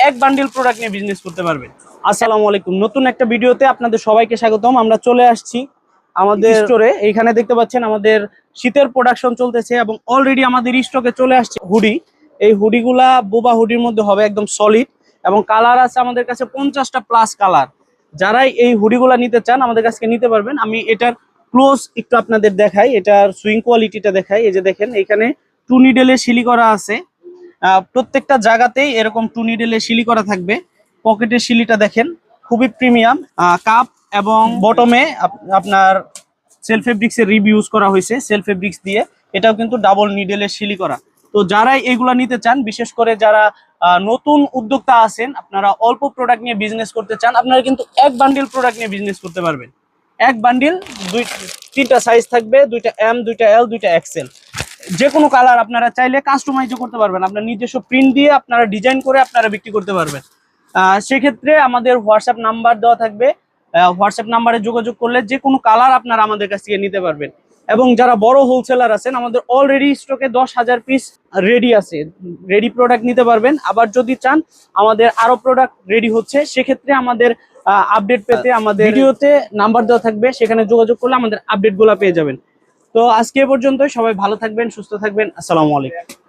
এক bundle product নিয়ে business করতে পারবেন। আসসালামু আলাইকুম, নতুন একটা ভিডিওতে আপনাদের সবাইকে স্বাগতম। আমরা চলে আসছি আমাদের স্টোরে। এইখানে দেখতে পাচ্ছেন আমাদের শীতের প্রোডাকশন চলতেছে এবং অলরেডি আমাদের স্টকে চলে আসছে হুডি। এই হুডিগুলা বোবা হুডির মধ্যে হবে, একদম সলিড, এবং কালার আছে আমাদের কাছে 50টা প্লাস কালার। যারাই এই হুডিগুলা নিতে চান আমাদের কাছে নিতে পারবেন। আমি এটার ক্লোজ একটু আপনাদের দেখাই, এটার সুইং কোয়ালিটিটা দেখাই। এই যে দেখেন, এখানে 2 নিডেলে সিলি করা আছে। প্রত্যেকটা জায়গাতেই এরকম 2 নিডেলে সিলি করা থাকবে। পকেটের সিলিটা দেখেন, খুবই প্রিমিয়াম। কাপ এবং বটমে আপনার সেলফ ফেব্রিক্সের রিব ইউজ করা হয়েছে, সেলফ ফেব্রিক্স দিয়ে। এটাও কিন্তু ডাবল নিডেলে সিলি করা। তো যারাই এগুলা নিতে চান, বিশেষ করে যারা নতুন উদ্যোক্তা আছেন, আপনারা অল্প প্রোডাক্ট নিয়ে বিজনেস করতে চান, আপনারা কিন্তু এক বান্ডিল প্রোডাক্ট নিয়ে বিজনেস করতে পারবেন। এক বান্ডিল 3টা সাইজ থাকবে, 2টা এম, 2টা এল, 2টা এক্সেল। যে কোনো কালার আপনারা চাইলে কাস্টমাইজও করতে পারবেন। আপনার নিজস্ব প্রিন্ট দিয়ে আপনারা ডিজাইন করে আপনারা বিক্রি করতে পারবেন। সেক্ষেত্রে আমাদের হোয়াটসঅ্যাপ নাম্বার দেওয়া থাকবে। হোয়াটসঅ্যাপ নাম্বারে যোগাযোগ করলে যে কোনো কালার আপনারা আমাদের কাছ থেকে নিতে পারবেন। এবং যারা বড় হোলসেলার আছেন, আমাদের অলরেডি স্টকে 10,000 পিস রেডি আছে, রেডি প্রোডাক্ট নিতে পারবেন। আবার যদি চান আমাদের আরো প্রোডাক্ট রেডি হচ্ছে, সেক্ষেত্রে আমাদের আপডেট পেতে আমাদের ভিডিওতে নাম্বার দেওয়া থাকবে, সেখানে যোগাযোগ করলে আমাদের আপডেটগুলো পেয়ে যাবেন। তো আজকে এ পর্যন্তই। সবাই ভালো থাকবেন, সুস্থ থাকবেন। আসসালামু আলাইকুম।